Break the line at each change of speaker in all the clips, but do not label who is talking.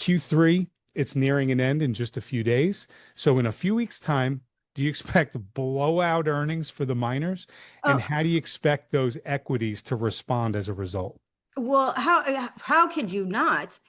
Q3, it's nearing an end in just a few days. So in a few weeks' time, do you expect blowout earnings for the miners? And
Oh,
how do you expect those equities to respond as a result?
well, how could you not?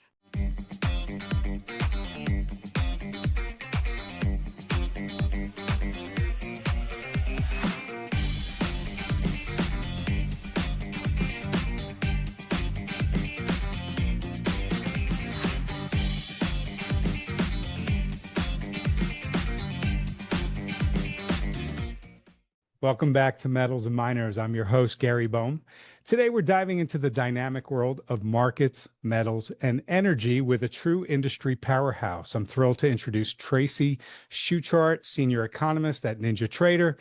Welcome back to Metals and Miners. I'm your host, Gary Bohm. Today, we're diving into the dynamic world of markets, metals, and energy with a true industry powerhouse. I'm thrilled to introduce Tracy Shuchart, Senior Economist at NinjaTrader,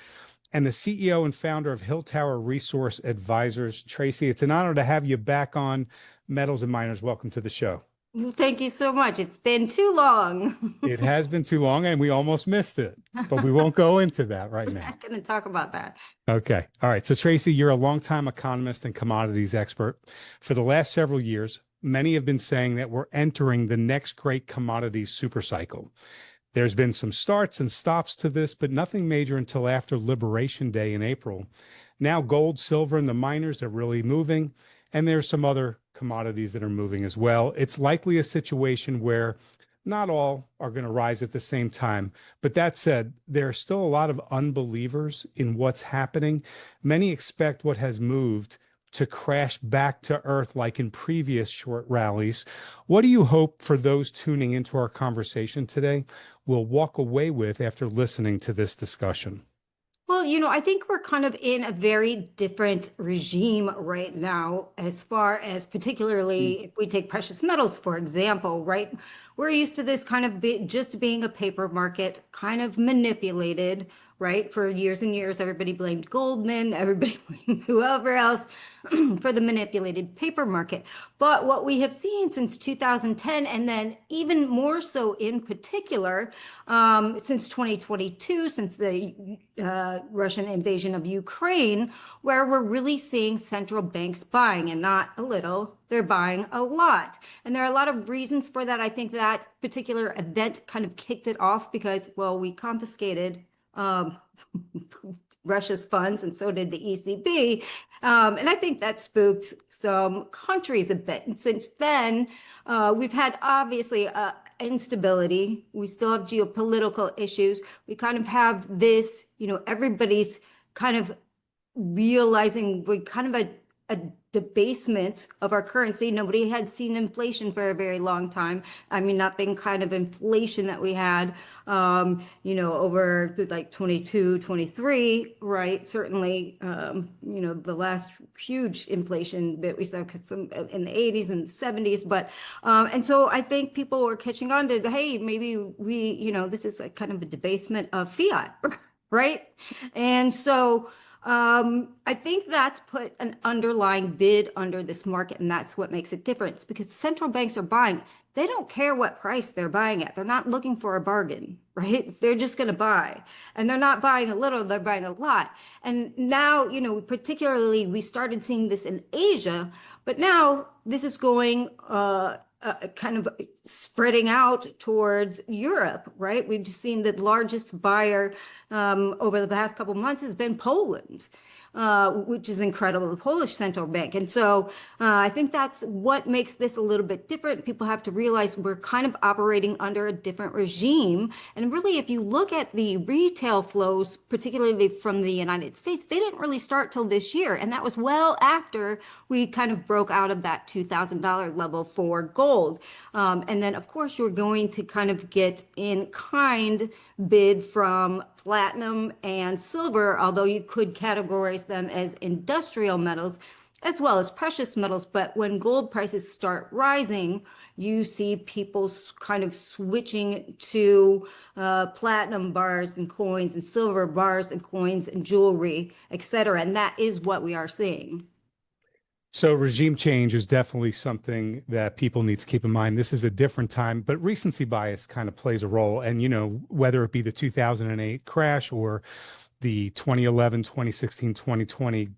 and the CEO and founder of Hilltower Resource Advisors. Tracy, it's an honor to have you back on Metals and Miners. Welcome to the show.
Well, thank you so much. It's been too long.
It has been too long and we almost missed it, but we won't go into that right
We're
now.
not going to talk about that.
Okay. All right. So, Tracy, you're a longtime economist and commodities expert. For the last several years, many have been saying that we're entering the next great commodities supercycle. There's been some starts and stops to this, but nothing major until after Liberation Day in April. Now, gold, silver, and the miners are really moving, and there's some other commodities that are moving as well. It's likely a situation where not all are going to rise at the same time. But that said, there are still a lot of unbelievers in what's happening. Many expect what has moved to crash back to earth like in previous short rallies. What do you hope for those tuning into our conversation today will walk away with after listening to this discussion?
Well, I think we're kind of in a very different regime right now, as far as particularly if we take precious metals, for example, right? We're used to this kind of just being a paper market, kind of manipulated, right? For years and years, everybody blamed Goldman, everybody blamed whoever else for the manipulated paper market. But what we have seen since 2010, and then even more so in particular, since 2022, since the Russian invasion of Ukraine, where we're really seeing central banks buying, and not a little, they're buying a lot. And there are a lot of reasons for that. I think that particular event kind of kicked it off because, well, we confiscated Russia's funds, and so did the ECB. And I think that spooked some countries a bit. And since then, we've had obviously instability. We still have geopolitical issues. We kind of have this, everybody's kind of realizing we kind of a debasement of our currency. Nobody had seen inflation for a very long time. I mean, nothing kind of inflation that we had, over like 22, 23, right? Certainly, the last huge inflation that we saw in the 80s and 70s. But, and so I think people were catching on to, hey, maybe this is a kind of a debasement of fiat, right? And so, I think that's put an underlying bid under this market, and that's what makes it different because central banks are buying. They don't care what price they're buying at. They're not looking for a bargain, right? They're just going to buy. And they're not buying a little, they're buying a lot. And now, particularly we started seeing this in Asia, but now this is going kind of spreading out towards Europe, right? We've just seen the largest buyer over the past couple of months has been Poland, which is incredible, the Polish central bank. And so I think that's what makes this a little bit different. People have to realize we're kind of operating under a different regime. And really, if you look at the retail flows, particularly from the United States, they didn't really start till this year. And that was well after we kind of broke out of that $2,000 level for gold. And then, of course, you're going to kind of get in kind bid from platinum and silver, although you could categorize them as industrial metals as well as precious metals. But when gold prices start rising, you see people kind of switching to platinum bars and coins and silver bars and coins and jewelry, etc. And that is what we are seeing.
So regime change is definitely something that people need to keep in mind. This is a different time, but recency bias kind of plays a role. And, whether it be the 2008 crash or the 2011, 2016, 2020,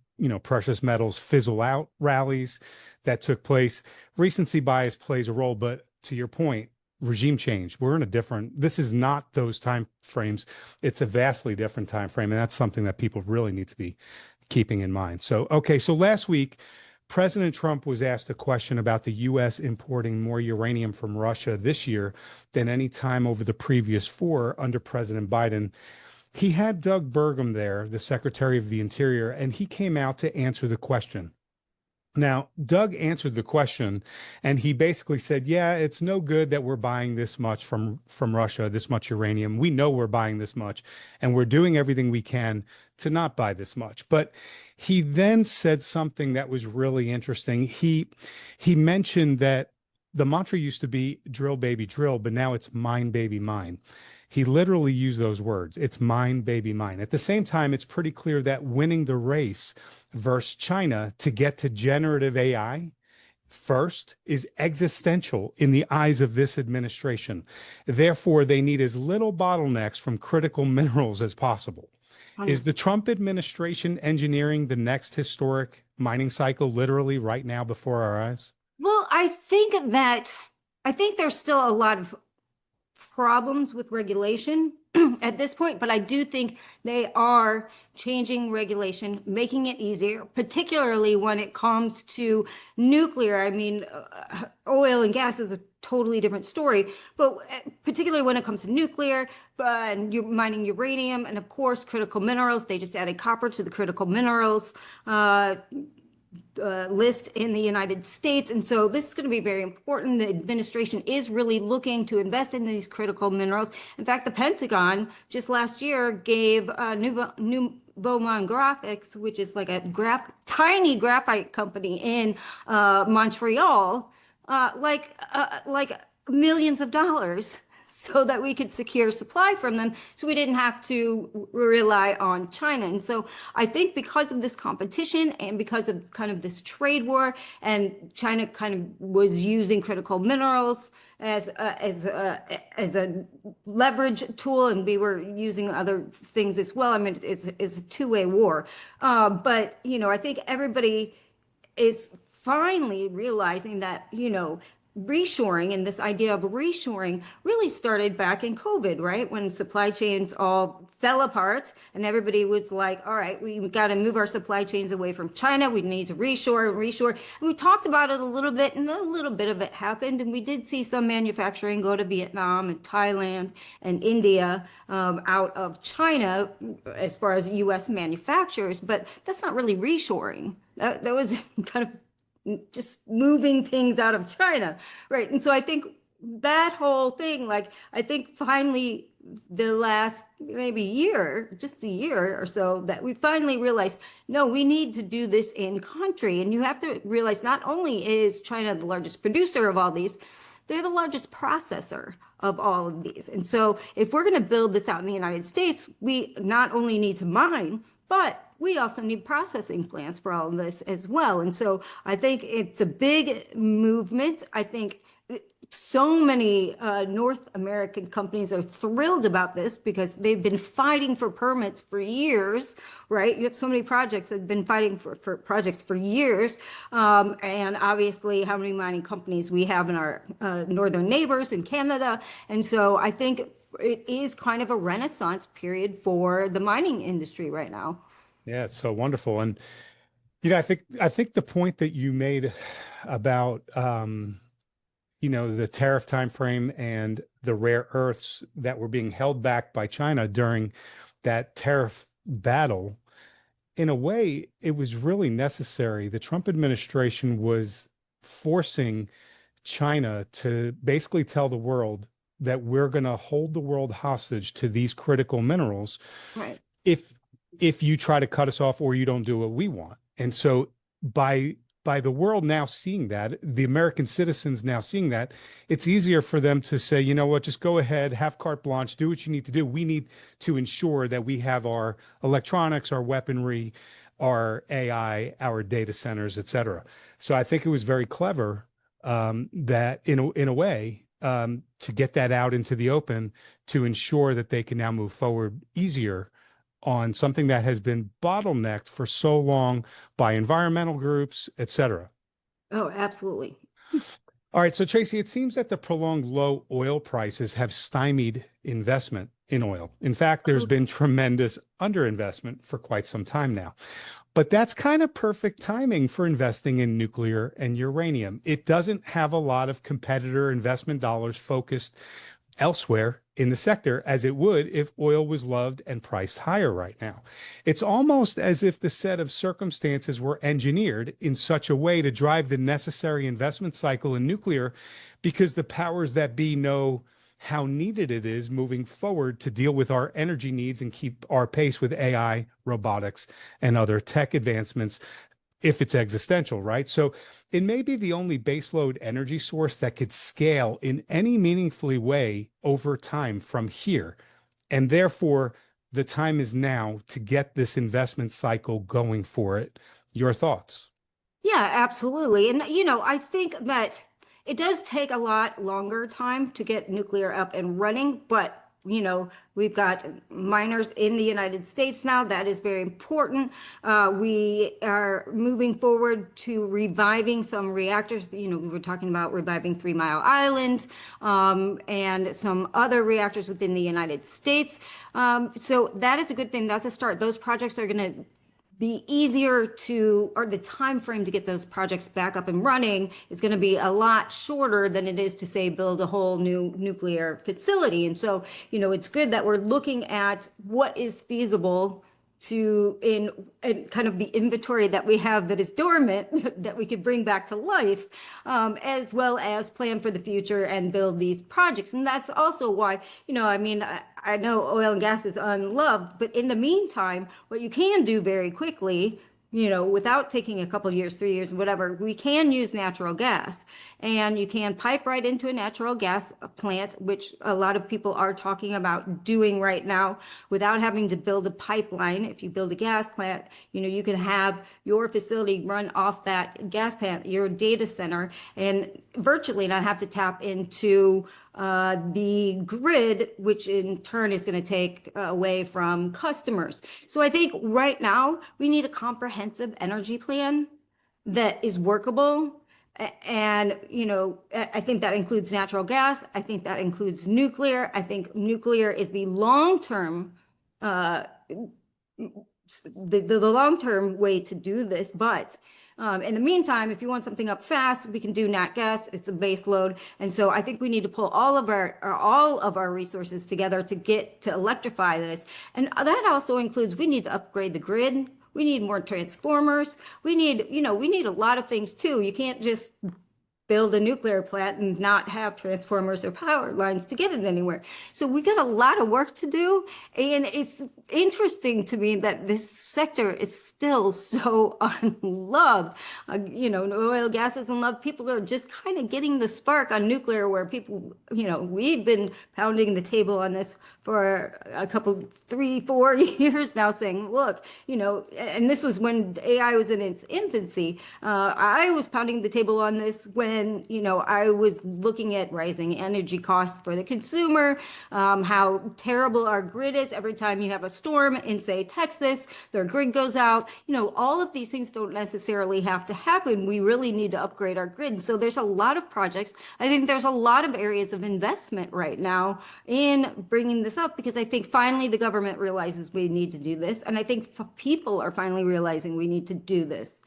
precious metals fizzle out rallies that took place, recency bias plays a role. But to your point, regime change. We're in a different, this is not those time frames. It's a vastly different time frame. And that's something that people really need to be keeping in mind. So, okay. So last week, President Trump was asked a question about the U.S. importing more uranium from Russia this year than any time over the previous 4 under President Biden. He had Doug Burgum there, the Secretary of the Interior, and he came out to answer the question. Now, Doug answered the question, and he basically said, yeah, it's no good that we're buying this much from Russia, this much uranium. We know we're buying this much, and we're doing everything we can to not buy this much. But he then said something that was really interesting. He mentioned that the mantra used to be drill, baby, drill, but now it's mine, baby, mine. He literally used those words. It's mine, baby, mine. At the same time, it's pretty clear that winning the race versus China to get to generative AI first is existential in the eyes of this administration. Therefore, they need as little bottlenecks from critical minerals as possible. Is the Trump administration engineering the next historic mining cycle literally right now before our eyes?
Well, I think there's still a lot of problems with regulation at this point, but I do think they are changing regulation, making it easier, particularly when it comes to nuclear. I mean, oil and gas is a totally different story, but particularly when it comes to nuclear and you're mining uranium and of course critical minerals. They just added copper to the critical minerals list in the United States. And so this is going to be very important. The administration is really looking to invest in these critical minerals. In fact, the Pentagon just last year gave New Beaumont Graphics, which is like a tiny graphite company in Montreal, like millions of dollars so that we could secure supply from them, so we didn't have to rely on China. And so I think because of this competition and because of kind of this trade war, and China kind of was using critical minerals as a leverage tool, and we were using other things as well. I mean, it's a two-way war. But, I think everybody is finally realizing that, reshoring and this idea of reshoring really started back in COVID, right? When supply chains all fell apart and everybody was like, all right, we've got to move our supply chains away from China. We need to reshore and reshore. And we talked about it a little bit, and a little bit of it happened. And we did see some manufacturing go to Vietnam and Thailand and India out of China as far as US manufacturers, but that's not really reshoring. That was kind of just moving things out of China, right? And so I think that whole thing, I think finally the last maybe year, just a year or so, that we finally realized, no, we need to do this in country. And you have to realize not only is China the largest producer of all these, they're the largest processor of all of these. And so if we're going to build this out in the United States, we not only need to mine, but we also need processing plants for all of this as well. And so I think it's a big movement. I think so many North American companies are thrilled about this because they've been fighting for permits for years, right? You have so many projects that have been fighting for projects for years. And obviously how many mining companies we have in our northern neighbors in Canada. And so I think it is kind of a renaissance period for the mining industry right now.
Yeah, it's so wonderful. And, I think the point that you made about, the tariff timeframe and the rare earths that were being held back by China during that tariff battle, in a way, it was really necessary. The Trump administration was forcing China to basically tell the world that we're going to hold the world hostage to these critical minerals.
Right.
If you try to cut us off or you don't do what we want. And so by the world now seeing that, the American citizens now seeing that, it's easier for them to say, you know what, just go ahead, have carte blanche, do what you need to do. We need to ensure that we have our electronics, our weaponry, our AI, our data centers, et cetera. So I think it was very clever that in a way to get that out into the open to ensure that they can now move forward easier on something that has been bottlenecked for so long by environmental groups, et cetera.
Oh, absolutely.
All right, so Tracy, it seems that the prolonged low oil prices have stymied investment in oil. In fact, there's been tremendous underinvestment for quite some time now. But that's kind of perfect timing for investing in nuclear and uranium. It doesn't have a lot of competitor investment dollars focused elsewhere in the sector as it would if oil was loved and priced higher right now. It's almost as if the set of circumstances were engineered in such a way to drive the necessary investment cycle in nuclear because the powers that be know how needed it is moving forward to deal with our energy needs and keep our pace with AI, robotics, and other tech advancements if it's existential, right? So it may be the only baseload energy source that could scale in any meaningfully way over time from here. And therefore, the time is now to get this investment cycle going for it. Your thoughts?
Yeah, absolutely. And, I think that it does take a lot longer time to get nuclear up and running, but we've got miners in the United States now. That is very important. We are moving forward to reviving some reactors. We were talking about reviving 3 Mile Island and some other reactors within the United States. So that is a good thing. That's a start. Those projects are going to be easier or the time frame to get those projects back up and running is going to be a lot shorter than it is to say build a whole new nuclear facility. And so, it's good that we're looking at what is feasible in kind of the inventory that we have that is dormant that we could bring back to life, as well as plan for the future and build these projects. And that's also why, I know oil and gas is unloved, but in the meantime, what you can do very quickly, without taking a couple years, 3 years, whatever, we can use natural gas. And you can pipe right into a natural gas plant, which a lot of people are talking about doing right now without having to build a pipeline. If you build a gas plant, you can have your facility run off that gas plant, your data center, and virtually not have to tap into the grid, which in turn is going to take away from customers. So I think right now we need a comprehensive energy plan that is workable. And, I think that includes natural gas. I think that includes nuclear. I think nuclear is the long-term, the long-term way to do this. But in the meantime, if you want something up fast, we can do nat gas. It's a base load. And so I think we need to pull all of our resources together to electrify this. And that also includes, we need to upgrade the grid. We need more transformers. We need a lot of things too. You can't just build a nuclear plant and not have transformers or power lines to get it anywhere. So we got a lot of work to do. And it's interesting to me that this sector is still so unloved. Oil, gas is unloved. People are just kind of getting the spark on nuclear where people, we've been pounding the table on this for a couple, 3-4 years now saying, look, and this was when AI was in its infancy. I was pounding the table on this when I was looking at rising energy costs for the consumer, how terrible our grid is. Every time you have a storm in, say, Texas, their grid goes out. All of these things don't necessarily have to happen. We really need to upgrade our grid. So there's a lot of projects. I think there's a lot of areas of investment right now in bringing this up because I think finally the government realizes we need to do this. And I think people are finally realizing we need to do this.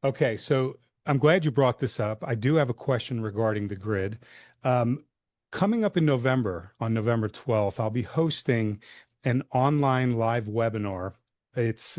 Okay, so I'm glad you brought this up. I do have a question regarding the grid. Coming up in November, on November 12th, I'll be hosting an online live webinar. It's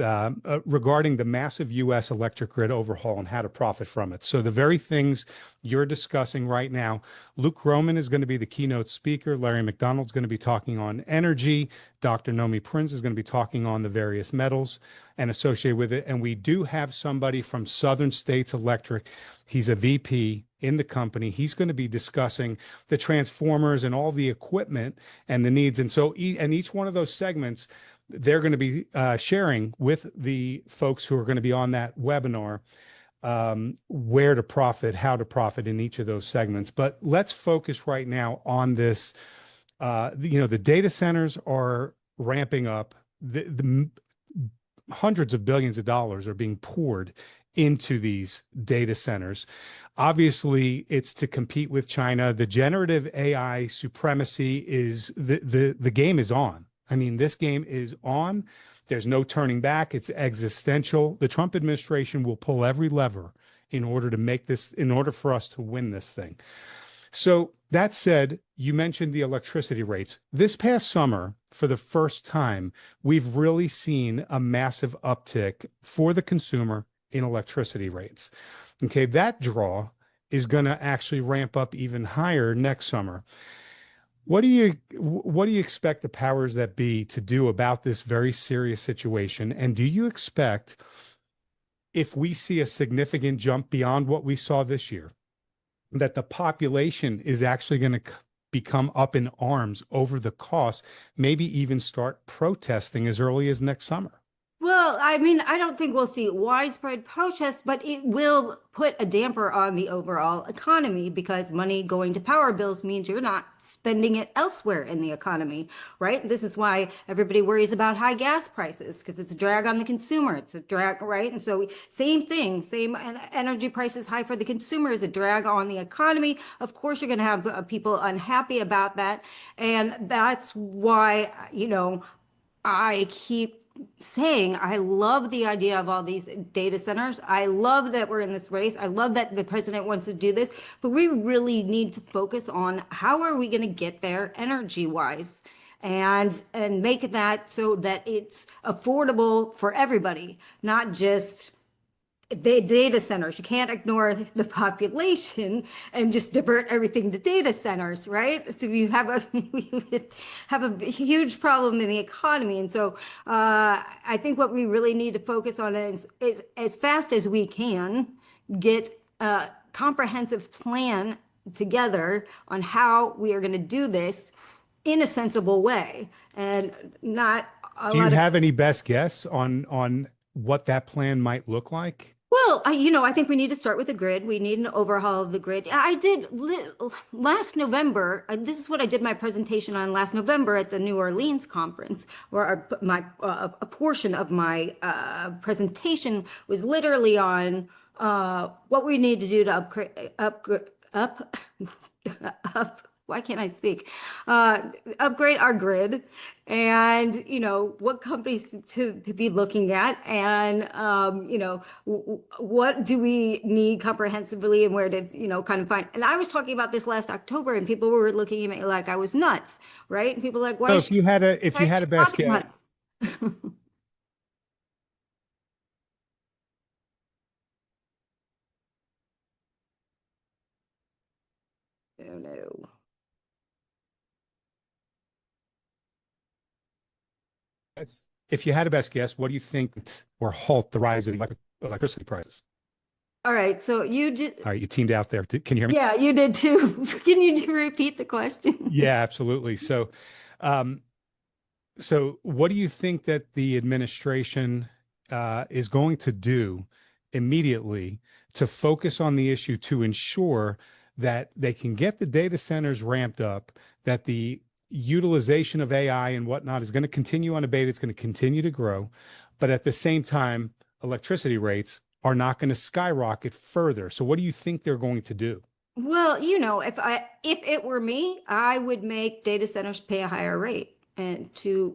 regarding the massive U.S. electric grid overhaul and how to profit from it. So the very things you're discussing right now, Luke Roman is going to be the keynote speaker. Larry McDonald's going to be talking on energy. Dr. Nomi Prince is going to be talking on the various metals and associated with it. And we do have somebody from Southern States Electric. He's a VP in the company. He's going to be discussing the transformers and all the equipment and the needs. And so, each one of those segments, they're going to be sharing with the folks who are going to be on that webinar where to profit, how to profit in each of those segments. But let's focus right now on this. The data centers are ramping up. The hundreds of billions of dollars are being poured into these data centers. Obviously, it's to compete with China. The generative AI supremacy is the game is on. I mean, this game is on. There's no turning back. It's existential. The Trump administration will pull every lever in order to make this, in order for us to win this thing. So that said, you mentioned the electricity rates. This past summer, for the first time, we've really seen a massive uptick for the consumer in electricity rates. Okay, that draw is going to actually ramp up even higher next summer. What do you expect the powers that be to do about this very serious situation? And do you expect, if we see a significant jump beyond what we saw this year, that the population is actually going to become up in arms over the cost, maybe even start protesting as early as next summer?
Well, I mean, I don't think we'll see widespread protests, but it will put a damper on the overall economy because money going to power bills means you're not spending it elsewhere in the economy, right? This is why everybody worries about high gas prices because it's a drag on the consumer. It's a drag, right? And so same thing, same energy prices high for the consumer is a drag on the economy. Of course, you're going to have people unhappy about that. And that's why, I keep saying I love the idea of all these data centers. I love that we're in this race. I love that the president wants to do this, but we really need to focus on how are we going to get there energy wise and make that so that it's affordable for everybody, not just the data centers. You can't ignore the population and just divert everything to data centers, right? So you have a huge problem in the economy. And so I think what we really need to focus on is as fast as we can get a comprehensive plan together on how we are going to do this in a sensible way and not a
Do you
lot of.
have any best guess on what that plan might look like?
Well, I think we need to start with the grid. We need an overhaul of the grid. I did last November. This is what I did my presentation on last November at the New Orleans conference, where a portion of my presentation was literally on what we need to do to why can't I speak? Upgrade our grid and, what companies to be looking at and, what do we need comprehensively and where to, kind of find. And I was talking about this last October and people were looking at me like I was nuts, right? And people were like, why?
So if you had a best guess,
Oh, no.
if you had a best guess, what do you think or halt the rise in electricity prices?
All right. So you did.
All right, you teamed out there. Can you hear me?
Yeah, you did too. Can you repeat the question?
Yeah, absolutely. So what do you think that the administration is going to do immediately to focus on the issue to ensure that they can get the data centers ramped up, that the utilization of AI and whatnot is going to continue unabated, it's going to continue to grow, but at the same time, electricity rates are not going to skyrocket further. So what do you think they're going to do?
Well, if it were me, I would make data centers pay a higher rate and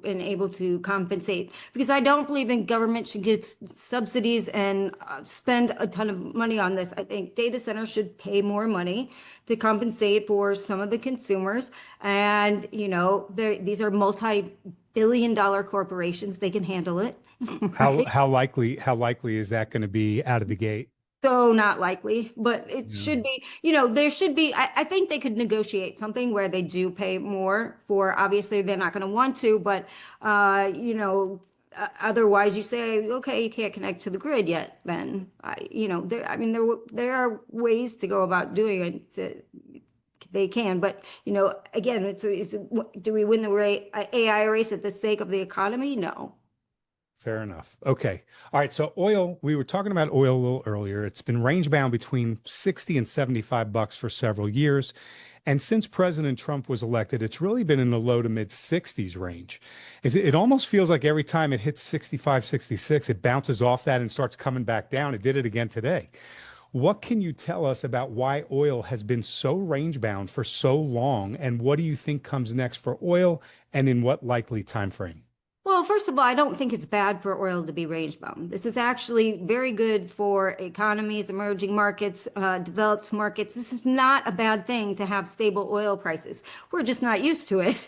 able to compensate because I don't believe in government should get subsidies and spend a ton of money on this. I think data centers should pay more money to compensate for some of the consumers. And, these are multi-billion-dollar corporations. They can handle it.
How likely is that going to be out of the gate?
So not likely, but it should be, there should be, I think they could negotiate something where they do pay more for, obviously they're not going to want to, but, otherwise you say, okay, you can't connect to the grid yet, then, there are ways to go about doing it. They can, but, again, do we win the AI race at the sake of the economy? No.
Fair enough. Okay. All right. So oil, we were talking about oil a little earlier. It's been range bound between 60 and $75 for several years. And since President Trump was elected, it's really been in the low to mid 60s range. It almost feels like every time it hits 65, 66, it bounces off that and starts coming back down. It did it again today. What can you tell us about why oil has been so range bound for so long, and what do you think comes next for oil, and in what likely time frame?
Well, first of all, I don't think it's bad for oil to be range bound. This is actually very good for economies, emerging markets, developed markets. This is not a bad thing to have stable oil prices. We're just not used to it,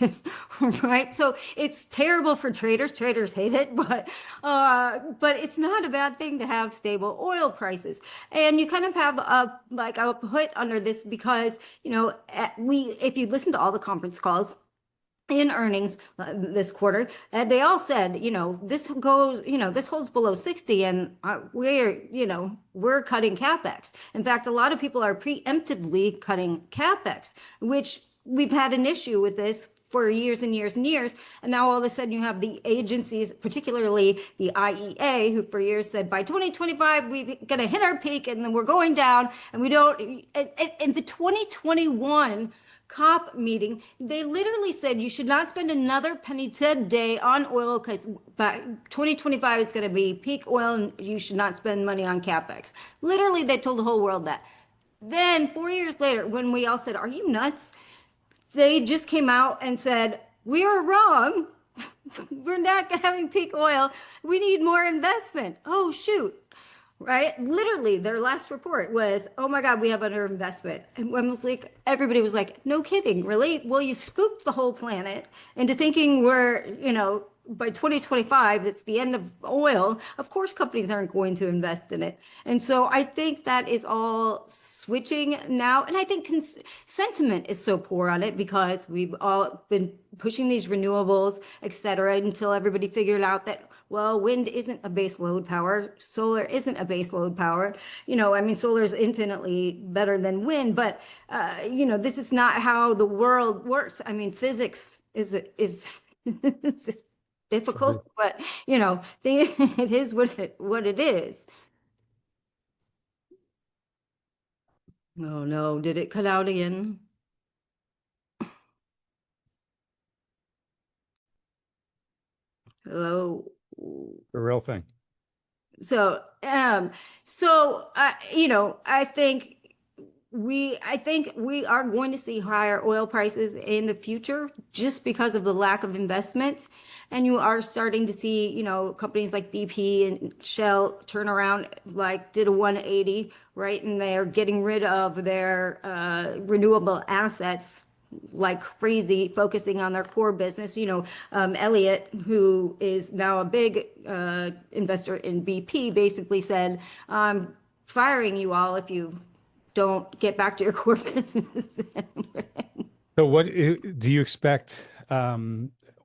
right? So it's terrible for traders. Traders hate it, but it's not a bad thing to have stable oil prices. And you kind of have a put under this because, if you listen to all the conference calls in earnings this quarter, they all said, this goes, this holds below 60 and we're cutting capex. In fact, a lot of people are preemptively cutting capex, which we've had an issue with this for years and years and years. And now all of a sudden you have the agencies, particularly the IEA, who for years said by 2025, we're going to hit our peak and then we're going down and we don't, in the 2021 COP meeting, they literally said you should not spend another penny today on oil because by 2025 it's going to be peak oil and you should not spend money on capex. Literally, they told the whole world that. Then 4 years later, when we all said, "Are you nuts?" They just came out and said, "We are wrong. We're not having peak oil. We need more investment." Oh, shoot. Right? Literally, their last report was, "Oh my God, we have underinvestment." And everybody was like, "No kidding, really?" Well, you spooked the whole planet into thinking we're, by 2025, it's the end of oil. Of course, companies aren't going to invest in it. And so I think that is all switching now. And I think sentiment is so poor on it because we've all been pushing these renewables, et cetera, until everybody figured out that, well, wind isn't a base load power. Solar isn't a base load power. Solar is infinitely better than wind, but, this is not how the world works. Physics is it's just difficult, but, it is what it is. Oh no, did it cut out again? Hello?
The real thing.
So, I think we are going to see higher oil prices in the future just because of the lack of investment. And you are starting to see, companies like BP and Shell turn around, like did a 180, right? And they're getting rid of their renewable assets like crazy, focusing on their core business. Elliott, who is now a big investor in BP, basically said, "I'm firing you all if you don't get back to your core business."
So what do you expect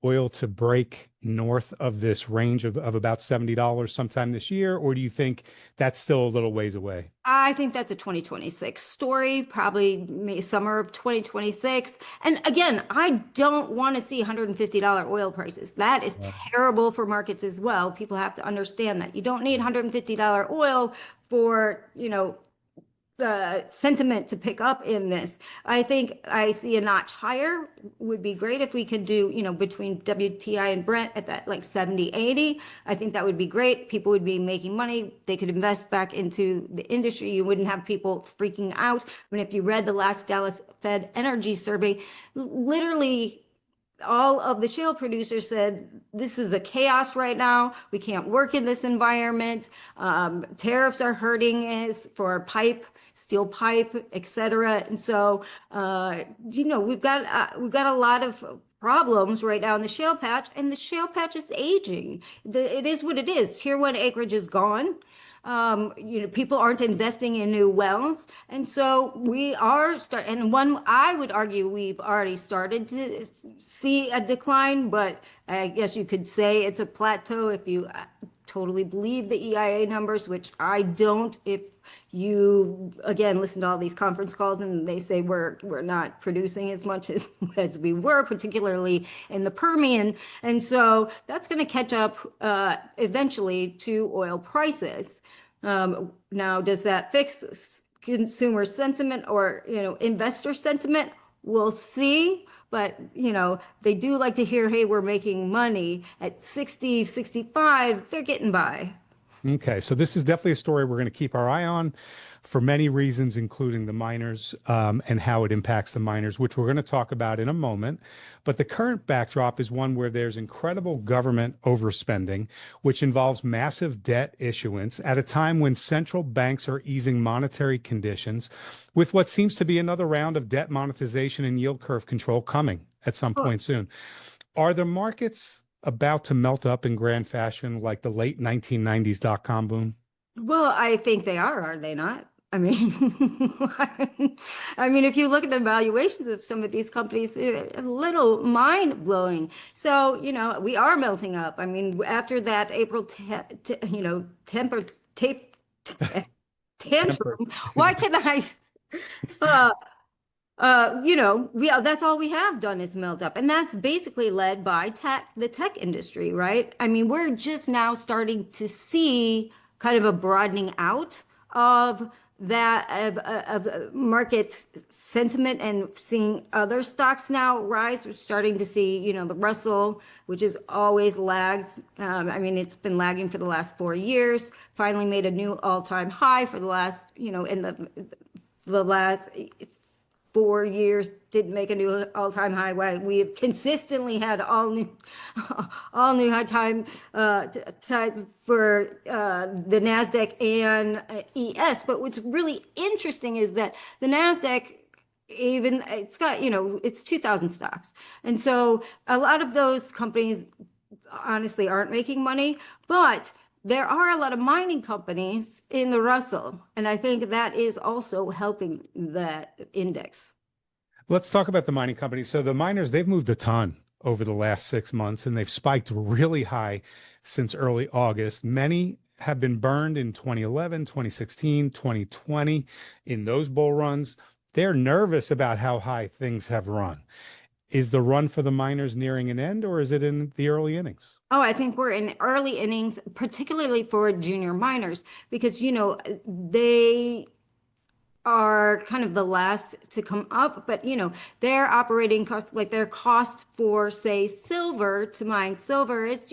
oil to break north of this range of about $70 sometime this year, or do you think that's still a little ways away?
I think that's a 2026 story, probably summer of 2026. And again, I don't want to see $150 oil prices. That is terrible for markets as well. People have to understand that you don't need $150 oil for, the sentiment to pick up in this. I think I see a notch higher would be great if we could do, between WTI and Brent at that like 70, 80. I think that would be great. People would be making money. They could invest back into the industry. You wouldn't have people freaking out. If you read the last Dallas Fed energy survey, literally all of the shale producers said, this is a chaos right now. We can't work in this environment. Tariffs are hurting us for steel pipe, et cetera. And so, we've got a lot of problems right now in the shale patch, and the shale patch is aging. It is what it is. Tier 1 acreage is gone. People aren't investing in new wells. And so we are I would argue we've already started to see a decline, but I guess you could say it's a plateau if you totally believe the EIA numbers, which I don't. If you, again, listen to all these conference calls and they say we're not producing as much as we were, particularly in the Permian. And so that's going to catch up eventually to oil prices. Now, does that fix consumer sentiment or, investor sentiment? We'll see. But, they do like to hear, hey, we're making money at 60, 65, they're getting by.
Okay, so this is definitely a story we're going to keep our eye on for many reasons, including the miners and how it impacts the miners, which we're going to talk about in a moment. But the current backdrop is one where there's incredible government overspending, which involves massive debt issuance at a time when central banks are easing monetary conditions, with what seems to be another round of debt monetization and yield curve control coming at some point soon. Are the markets about to melt up in grand fashion like the late 1990s dot-com boom?
Well, I think they are they not? I mean, I mean, if you look at the valuations of some of these companies, they're a little mind-blowing. So, we are melting up. I mean, after that April, temper tape
Temper.
tantrum, why can I, uh, that's all we have done is melt up. And that's basically led by the tech industry, right? I mean, we're just now starting to see kind of a broadening out of that of market sentiment and seeing other stocks now rise. We're starting to see, the Russell, which is always lags. I mean, it's been lagging for the last 4 years, finally made a new all-time high for the last, in the last 4 years didn't make a new all-time high. We have consistently had all new high time for the Nasdaq and ES. But what's really interesting is that the Nasdaq, even it's got, it's 2,000 stocks, and so a lot of those companies honestly aren't making money, but there are a lot of mining companies in the Russell, and I think that is also helping that index.
Let's talk about the mining companies. So the miners, they've moved a ton over the last 6 months and they've spiked really high since early August. Many have been burned in 2011, 2016, 2020 in those bull runs. They're nervous about how high things have run. Is the run for the miners nearing an end or is it in the early innings?
Oh, I think we're in early innings, particularly for junior miners, because, they are kind of the last to come up, but their operating costs, like their cost for, say, silver to mine silver is,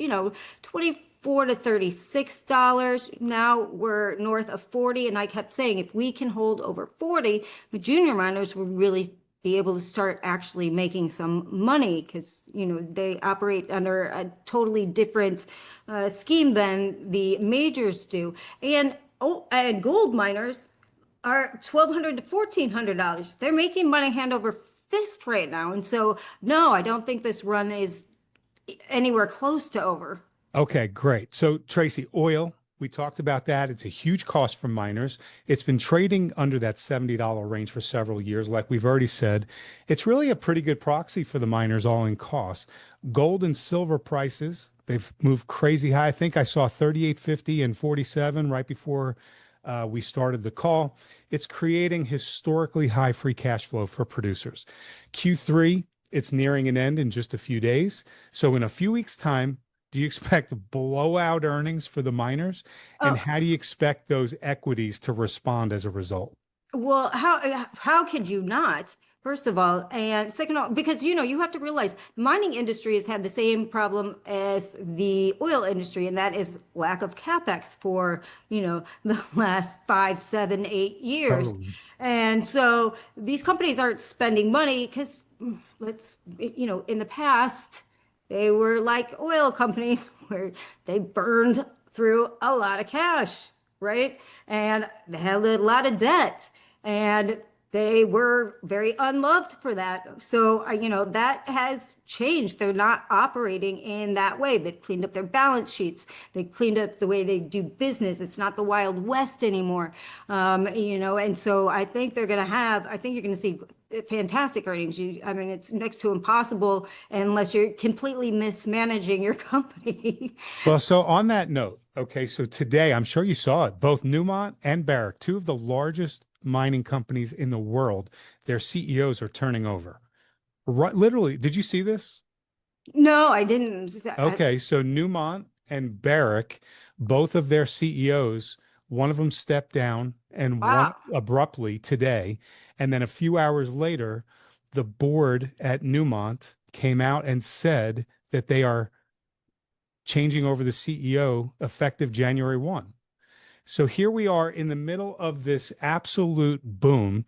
24 to $36. Now we're north of 40. And I kept saying, if we can hold over 40, the junior miners will really be able to start actually making some money because, they operate under a totally different scheme than the majors do. And gold miners are $1,200 to $1,400. They're making money hand over fist right now. And so, no, I don't think this run is anywhere close to over.
Okay, great. So Tracy, oil, we talked about that. It's a huge cost for miners. It's been trading under that $70 range for several years. Like we've already said, it's really a pretty good proxy for the miners all in costs. Gold and silver prices, they've moved crazy high. I think I saw 38.50 and 47 right before we started the call. It's creating historically high free cash flow for producers. Q3, it's nearing an end in just a few days. So in a few weeks' time, do you expect blowout earnings for the miners? And
Oh,
how do you expect those equities to respond as a result?
well, how could you not? First of all, and second of all, because you have to realize the mining industry has had the same problem as the oil industry, and that is lack of capex for the last 5, 7, 8 years.
Totally.
And so these companies aren't spending money because in the past they were like oil companies where they burned through a lot of cash, right? And they had a lot of debt. And they were very unloved for that. So, that has changed. They're not operating in that way. They've cleaned up their balance sheets. They cleaned up the way they do business. It's not the Wild West anymore. And so I think you're going to see fantastic earnings. I mean, it's next to impossible unless you're completely mismanaging your company.
Well, so on that note, okay, so today, I'm sure you saw it, both Newmont and Barrick, two of the largest mining companies in the world, their CEOs are turning over. Right, literally, did you see this?
No, I didn't.
Okay, so Newmont and Barrick, both of their CEOs, one of them stepped down and one
Wow.
abruptly today. And then a few hours later, the board at Newmont came out and said that they are changing over the CEO effective January 1. So here we are in the middle of this absolute boom.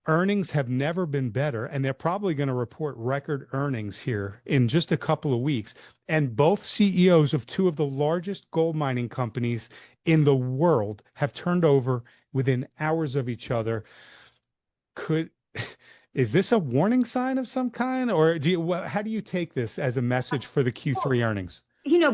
Earnings have never been better, and they're probably going to report record earnings here in just a couple of weeks. And both CEOs of two of the largest gold mining companies in the world have turned over within hours of each other. Is this a warning sign of some kind, or how do you take this as a message for the Q3 earnings?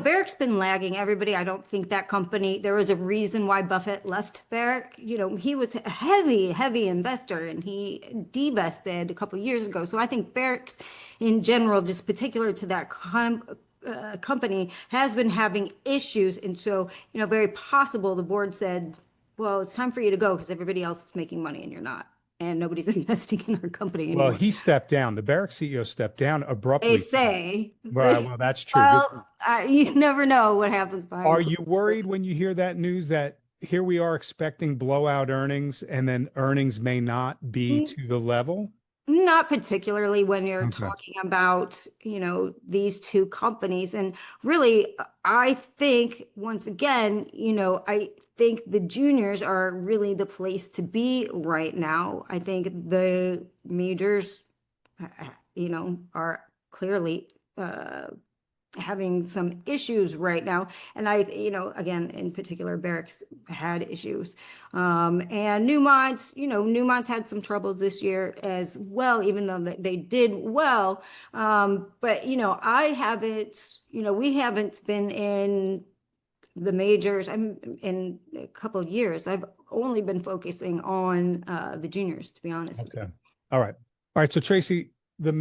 Barrick's been lagging everybody. I don't think that company, there was a reason why Buffett left Barrick. He was a heavy investor and he divested a couple of years ago. So I think Barrick's in general, just particular to that company, has been having issues. And so, very possible the board said, well, it's time for you to go because everybody else is making money and you're not. And nobody's investing in our company anymore.
Well, he stepped down. The Barrick CEO stepped down abruptly.
They say.
Well, that's true.
Well, you never know what happens behind.
Are you worried when you hear that news that here we are expecting blowout earnings and then earnings may not be to the level?
Not particularly when you're
Okay.
talking about, these two companies. And really, I think, once again, I think the juniors are really the place to be right now. I think the majors, are clearly having some issues right now. And again, in particular, Barrick's had issues. And Newmont's had some troubles this year as well, even though they did well. But, we haven't been in the majors in a couple of years. I've only been focusing on the juniors, to be honest with you.
Okay. All right. So Tracy, the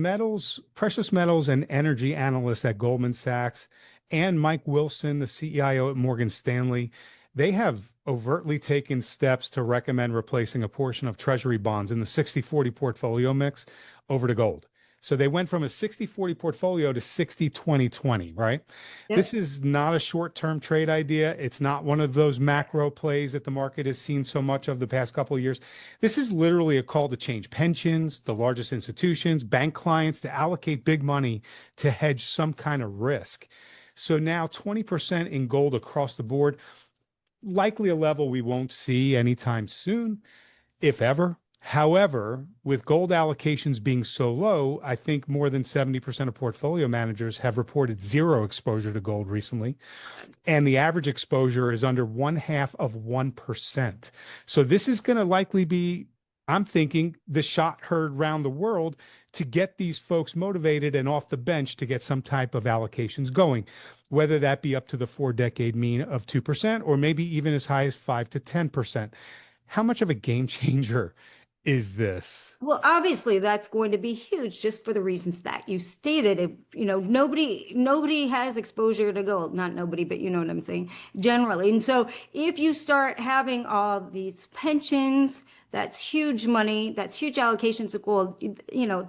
precious metals and energy analysts at Goldman Sachs and Mike Wilson, the CIO at Morgan Stanley, they have overtly taken steps to recommend replacing a portion of treasury bonds in the 60-40 portfolio mix over to gold. So they went from a 60-40 portfolio to 60-20-20, right?
Yep.
This is not a short-term trade idea. It's not one of those macro plays that the market has seen so much of the past couple of years. This is literally a call to change pensions, the largest institutions, bank clients to allocate big money to hedge some kind of risk. So now 20% in gold across the board, likely a level we won't see anytime soon, if ever. However, with gold allocations being so low, I think more than 70% of portfolio managers have reported zero exposure to gold recently. And the average exposure is under 0.5%. So this is going to likely be, I'm thinking, the shot heard around the world to get these folks motivated and off the bench to get some type of allocations going, whether that be up to the 4-decade mean of 2% or maybe even as high as 5 to 10%. How much of a game changer is this?
Well, obviously that's going to be huge just for the reasons that you stated. If, nobody has exposure to gold, not nobody, but you know what I'm saying, generally. And so if you start having all these pensions, that's huge money, that's huge allocations of gold,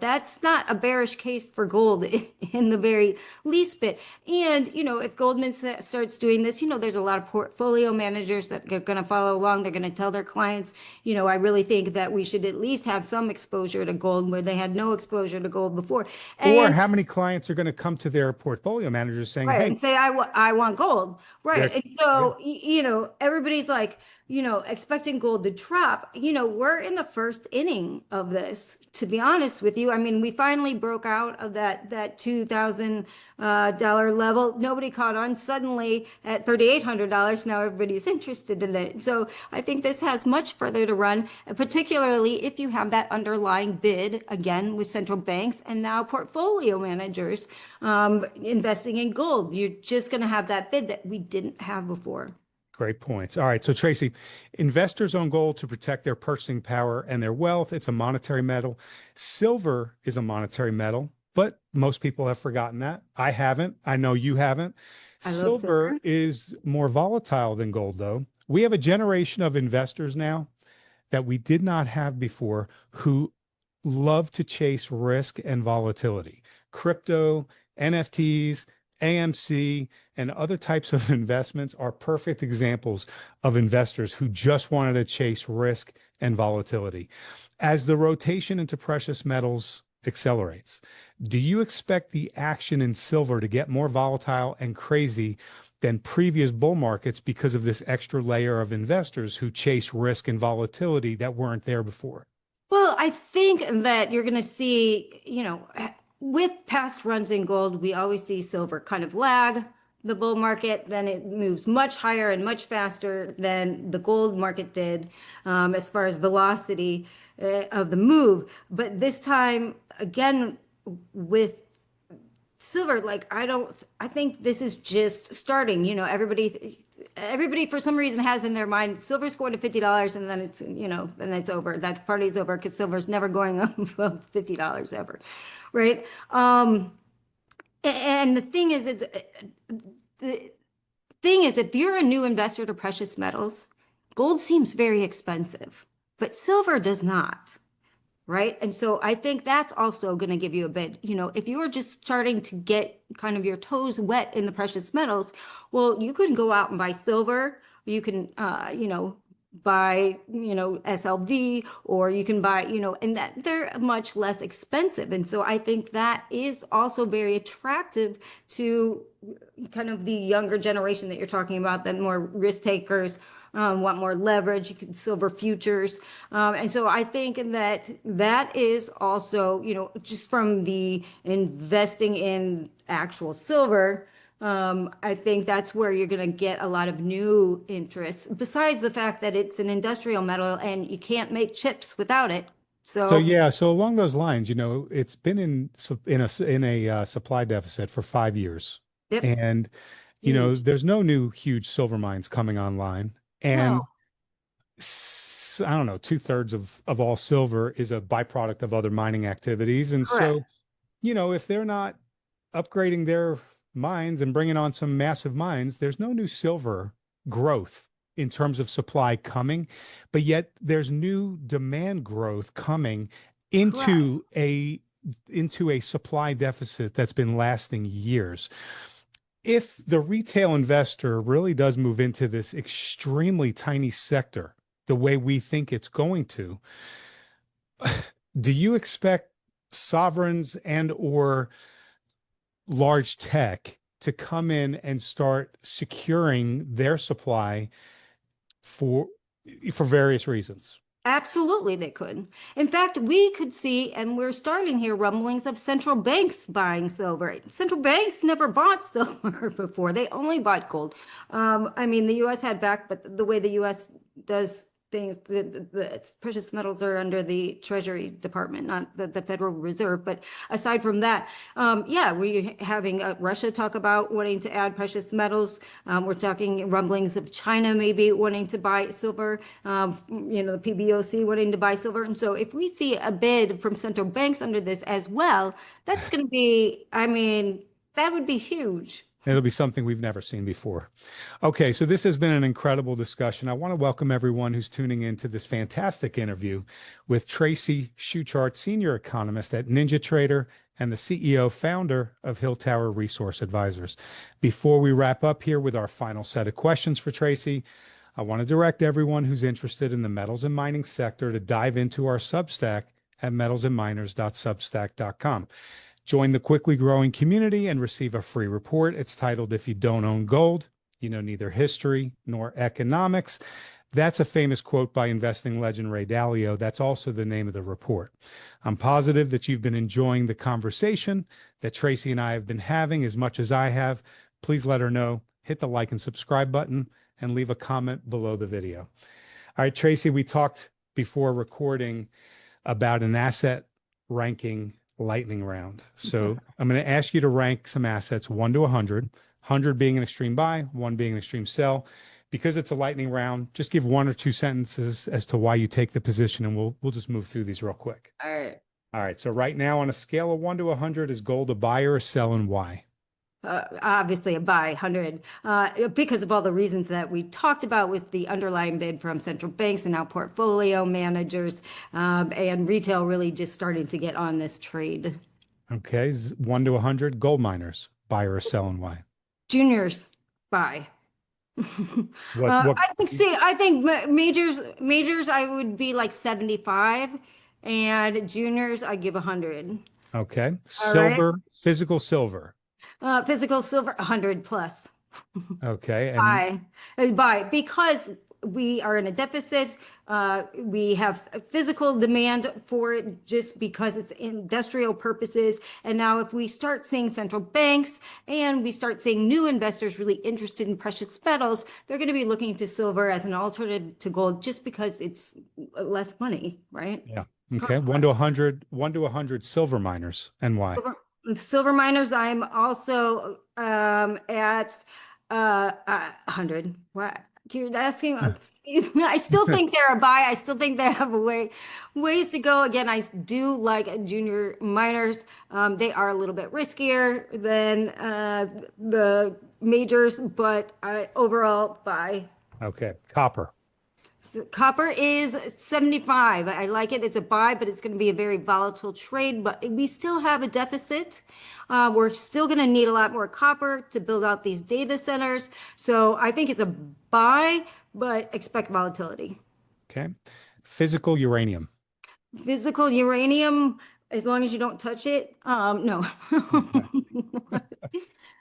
that's not a bearish case for gold in the very least bit. And, if Goldman starts doing this, there's a lot of portfolio managers that are going to follow along. They're going to tell their clients, I really think that we should at least have some exposure to gold where they had no exposure to gold before.
Or how many clients are going to come to their portfolio managers saying,
right,
hey,
and say, I want gold. Right. And so, everybody's like, expecting gold to drop. We're in the first inning of this, to be honest with you. I mean, we finally broke out of that $2,000 level. Nobody caught on. Suddenly at $3,800, now everybody's interested in it. So I think this has much further to run, particularly if you have that underlying bid, again, with central banks and now portfolio managers investing in gold. You're just going to have that bid that we didn't have before.
Great points. All right. So Tracy, investors own gold to protect their purchasing power and their wealth. It's a monetary metal. Silver is a monetary metal, but most people have forgotten that. I haven't. I know you haven't. Silver is more volatile than gold, though. We have a generation of investors now that we did not have before who love to chase risk and volatility. Crypto, NFTs, AMC, and other types of investments are perfect examples of investors who just wanted to chase risk and volatility. As the rotation into precious metals accelerates, do you expect the action in silver to get more volatile and crazy than previous bull markets because of this extra layer of investors who chase risk and volatility that weren't there before?
Well, I think that you're going to see, with past runs in gold, we always see silver kind of lag the bull market, then it moves much higher and much faster than the gold market did, as far as velocity of the move. But this time, again, with silver, like I think this is just starting. Everybody for some reason has in their mind silver's going to $50 and then then it's over. That party's over because silver's never going above $50 ever, right? And the thing is the thing is, if you're a new investor to precious metals, gold seems very expensive, but silver does not. Right. And so I think that's also going to give you a bit, if you're just starting to get kind of your toes wet in the precious metals, well, you can go out and buy silver. You can, buy, SLV, or you can buy, and that they're much less expensive. And so I think that is also very attractive to kind of the younger generation that you're talking about, that more risk takers, want more leverage. You can silver futures. And so I think that is also, just from the investing in actual silver, I think that's where you're going to get a lot of new interest, besides the fact that it's an industrial metal and you can't make chips without it.
So yeah, so along those lines, it's been in a supply deficit for 5 years,
Yep.
and
Huge.
there's no new huge silver mines coming online, and
No,
I don't know, 2/3 of all silver is a byproduct of other mining activities, and
correct.
so if they're not upgrading their mines and bringing on some massive mines, there's no new silver growth in terms of supply coming, but yet there's new demand growth coming
Correct.
into a supply deficit that's been lasting years. If the retail investor really does move into this extremely tiny sector the way we think it's going to, do you expect sovereigns and or large tech to come in and start securing their supply for various reasons?
Absolutely, they could. In fact, we could see, and we're starting here, rumblings of central banks buying silver. Central banks never bought silver before. They only bought gold. I mean, the U.S. had back, but the way the U.S. does things, the precious metals are under the Treasury Department, not the Federal Reserve. But aside from that, yeah, we're having Russia talk about wanting to add precious metals. We're talking rumblings of China maybe wanting to buy silver, the PBOC wanting to buy silver. And so if we see a bid from central banks under this as well, that's going to be, I mean, that would be huge.
It'll be something we've never seen before. Okay, so this has been an incredible discussion. I want to welcome everyone who's tuning in to this fantastic interview with Tracy Shuchart, senior economist at NinjaTrader and the CEO founder of Hilltower Resource Advisors. Before we wrap up here with our final set of questions for Tracy, I want to direct everyone who's interested in the metals and mining sector to dive into our Substack at metalsandminers.substack.com. Join the quickly growing community and receive a free report. It's titled, "If You Don't Own Gold, You Know Neither History Nor Economics." That's a famous quote by investing legend Ray Dalio. That's also the name of the report. I'm positive that you've been enjoying the conversation that Tracy and I have been having as much as I have. Please let her know. Hit the like and subscribe button and leave a comment below the video. All right, Tracy, we talked before recording about an asset ranking lightning round. So I'm going to ask you to rank some assets 1 to 100, 100 being an extreme buy, 1 being an extreme sell. Because it's a lightning round, just give 1 or 2 sentences as to why you take the position, and we'll just move through these real quick.
All right.
All right. So right now on a scale of 1 to 100, is gold a buy or a sell, and why?
Obviously a buy 100, because of all the reasons that we talked about with the underlying bid from central banks and now portfolio managers, and retail really just starting to get on this trade.
Okay. 1 to 100, gold miners, buy or a sell, and why?
Juniors, buy.
What?
I think majors I would be like 75, and juniors I give 100.
Okay.
All right.
Silver, physical silver.
Physical silver 100 plus.
Okay. And
Buy because we are in a deficit. We have a physical demand for it just because it's industrial purposes. And now if we start seeing central banks and we start seeing new investors really interested in precious metals, they're going to be looking to silver as an alternative to gold just because it's less money, right?
yeah. Okay. 1 to 100 silver miners and why?
Silver miners, I'm also at 100. What? You're asking, I still think they're a buy. I still think they have ways to go. Again, I do like junior miners. They are a little bit riskier than the majors, but overall buy.
Okay. Copper.
Copper is 75. I like it. It's a buy, but it's going to be a very volatile trade. But we still have a deficit. We're still going to need a lot more copper to build out these data centers. So I think it's a buy, but expect volatility.
Okay. Physical uranium.
Physical uranium, as long as you don't touch it. No.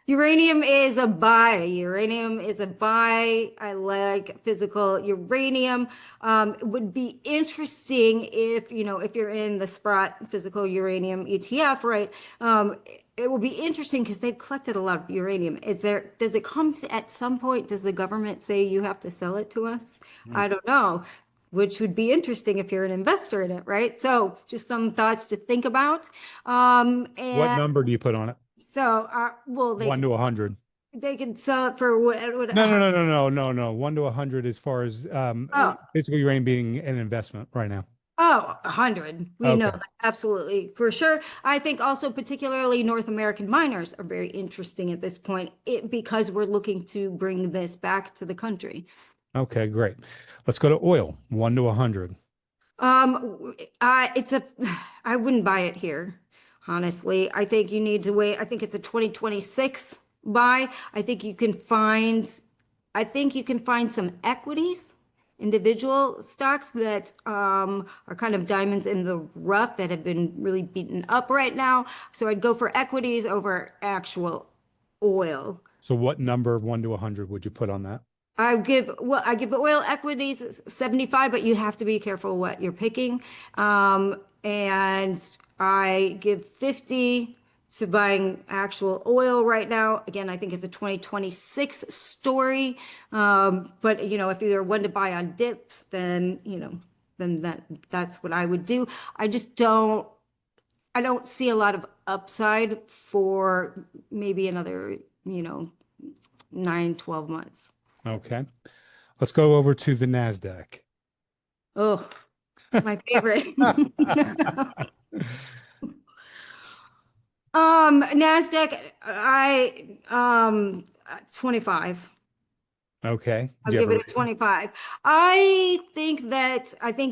Uranium is a buy. Uranium is a buy. I like physical uranium. It would be interesting if, if you're in the Sprott physical uranium ETF, right? It will be interesting because they've collected a lot of uranium. Does it come at some point, does the government say you have to sell it to us? I don't know, which would be interesting if you're an investor in it, right? So just some thoughts to think about.
What
And
number do you put on it?
so, well,
1 to 100.
they can sell it for what,
No, no, no, no, no, no, no. 1 to 100 as far as
oh,
physical uranium being an investment right now.
oh, 100. We know
Okay.
that absolutely for sure. I think also particularly North American miners are very interesting at this point because we're looking to bring this back to the country.
Okay, great. Let's go to oil. 1 to 100.
It's I wouldn't buy it here, honestly. I think you need to wait. I think it's a 2026 buy. I think you can find some equities, individual stocks that are kind of diamonds in the rough that have been really beaten up right now. So I'd go for equities over actual oil.
So what number 1 to 100 would you put on that?
I give oil equities 75, but you have to be careful what you're picking. And I give 50 to buying actual oil right now. Again, I think it's a 2026 story. But if you're one to buy on dips, then that's what I would do. I don't see a lot of upside for maybe another, 9, 12 months.
Okay. Let's go over to the NASDAQ.
Oh, my favorite. NASDAQ, 25.
Okay.
I'll
Do you have
give
a
it a
reason?
25. I think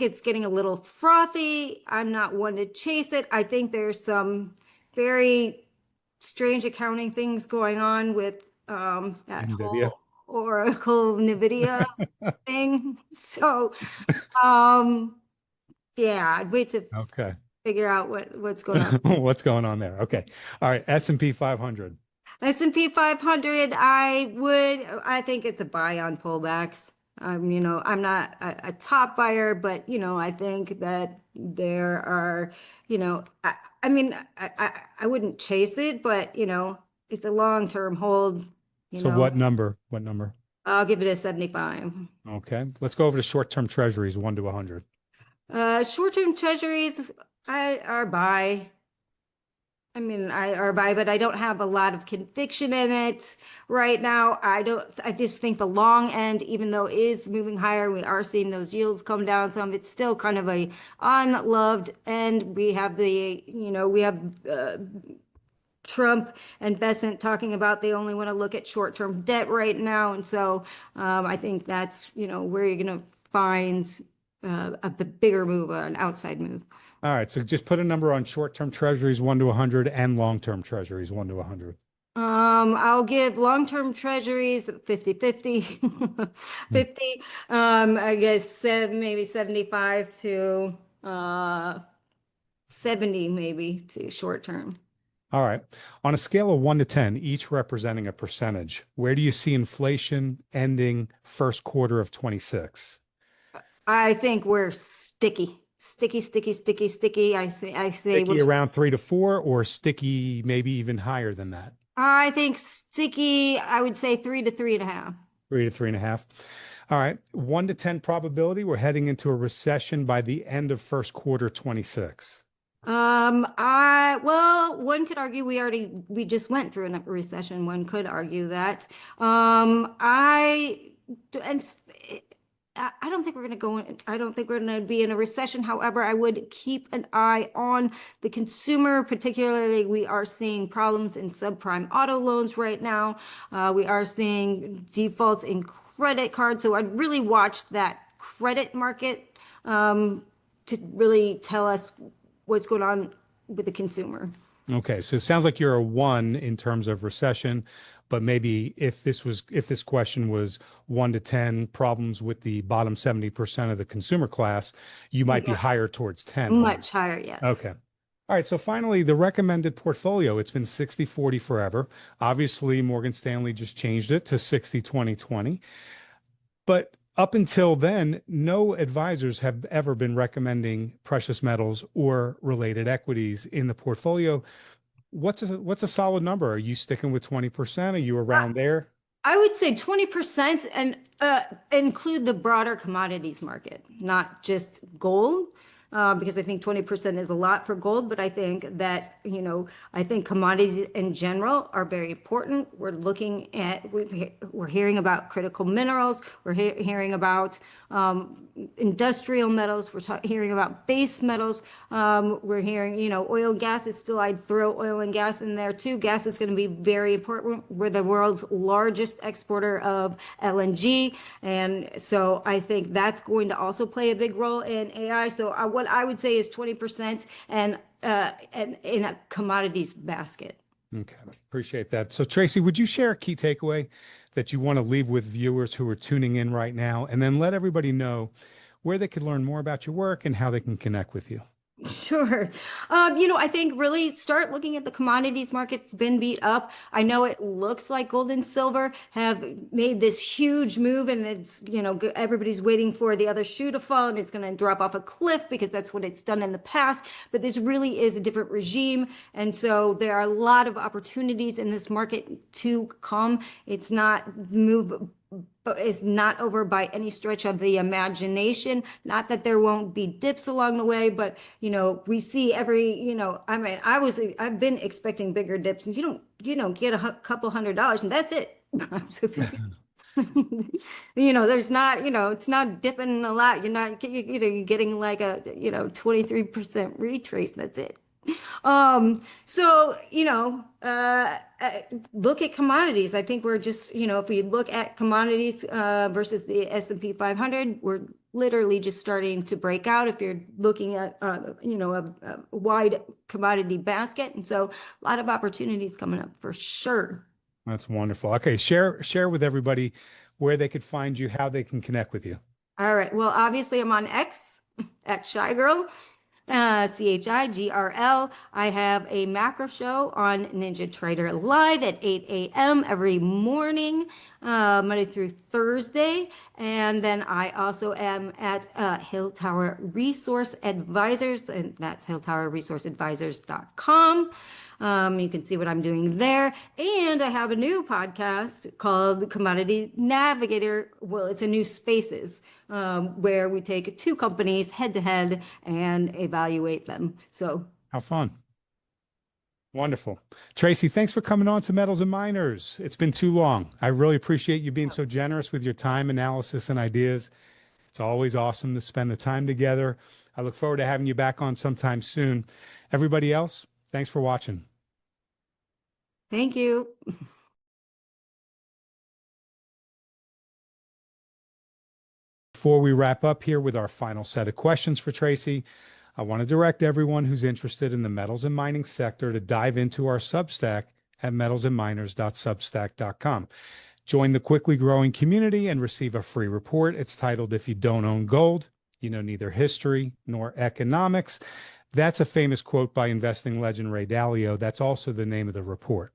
it's getting a little frothy. I'm not one to chase it. I think there's some very strange accounting things going on with that
NVIDIA.
whole Oracle NVIDIA thing. So, um, yeah, I'd wait to
Okay.
figure out what's going on.
What's going on there? Okay. All right. S&P 500.
S&P 500, I think it's a buy on pullbacks. I'm not a top buyer, but I think that there are, I mean, I wouldn't chase it, but it's a long-term hold,
So what number? What number?
I'll give it a 75.
Okay. Let's go over to short-term treasuries, 1 to 100.
Short-term treasuries, I are buy. I are buy, but I don't have a lot of conviction in it right now. I just think the long end, even though it is moving higher, we are seeing those yields come down some. It's still kind of a unloved end. We have Trump and Bessent talking about they only want to look at short-term debt right now. And so I think that's, where you're going to find a bigger move, an outside move.
All right. So just put a number on short-term treasuries, 1 to 100, and long-term treasuries, 1 to 100.
I'll give long-term treasuries 50-50. 50. I guess maybe 75 to 70 maybe to short term.
All right. On a scale of 1 to 10, each representing a percentage, where do you see inflation ending first quarter of 26?
I think we're sticky. I say we're
Sticky around 3 to 4 or sticky maybe even higher than that?
I think sticky, I would say 3 to 3.5.
3 to 3.5. All right. 1 to 10 probability. We're heading into a recession by the end of first quarter 26.
One could argue we just went through a recession. One could argue that. I, and s- I don't think we're going to I don't think we're going to be in a recession. However, I would keep an eye on the consumer, particularly we are seeing problems in subprime auto loans right now. We are seeing defaults in credit cards. So I'd really watch that credit market, to really tell us what's going on with the consumer.
Okay, so it sounds like you're a 1 in terms of recession, but maybe if this question was 1 to 10 problems with the bottom 70% of the consumer class, you might be
Yeah,
higher towards 10 on it.
much higher, yes.
Okay. All right, so finally, the recommended portfolio. It's been 60/40 forever. Obviously, Morgan Stanley just changed it to 60/20/20. But up until then, no advisors have ever been recommending precious metals or related equities in the portfolio. What's a solid number? Are you sticking with 20%? Are you around there?
I would say 20% and include the broader commodities market, not just gold, because I think 20% is a lot for gold. But I think that, I think commodities in general are very important. We're hearing about critical minerals. We're hearing about industrial metals. We're hearing about base metals. We're hearing, oil and gas is still, I'd throw oil and gas in there too. Gas is going to be very important. We're the world's largest exporter of LNG. And so I think that's going to also play a big role in AI. So what I would say is 20% and in a commodities basket.
Okay, appreciate that. So Tracy, would you share a key takeaway that you want to leave with viewers who are tuning in right now, and then let everybody know where they could learn more about your work and how they can connect with you?
Sure. I think really start looking at the commodities market's been beat up. I know it looks like gold and silver have made this huge move and everybody's waiting for the other shoe to fall and it's going to drop off a cliff because that's what it's done in the past. But this really is a different regime. And so there are a lot of opportunities in this market to come. It's not move but it's not over by any stretch of the imagination. Not that there won't be dips along the way, but we see I've been expecting bigger dips, and you don't get a couple $100, and that's it. There's not, it's not dipping a lot. You're getting like a 23% retrace. That's it. So, look at commodities. I think we're just, if we look at commodities versus the S&P 500, we're literally just starting to break out if you're looking at, a wide commodity basket. And so a lot of opportunities coming up for sure.
That's wonderful. Okay, share with everybody where they could find you, how they can connect with you.
All right. Well, obviously I'm on X at Shy Girl. CHIGRL. I have a macro show on NinjaTrader Live at 8 a.m. every morning, Monday through Thursday. And then I also am at Hilltower Resource Advisors, and that's hilltowerresourceadvisors.com. You can see what I'm doing there. And I have a new podcast called Commodity Navigator. Well, it's a new Spaces, where we take two companies head to head and evaluate them. So
how fun. Wonderful. Tracy, thanks for coming on to Metals and Miners. It's been too long. I really appreciate you being so generous with your time, analysis, and ideas. It's always awesome to spend the time together. I look forward to having you back on sometime soon. Everybody else, thanks for watching.
Thank you.
Before we wrap up here with our final set of questions for Tracy, I want to direct everyone who's interested in the metals and mining sector to dive into our Substack at metalsandminers.substack.com. Join the quickly growing community and receive a free report. It's titled, "If You Don't Own Gold, You Know Neither History Nor Economics." That's a famous quote by investing legend Ray Dalio. That's also the name of the report.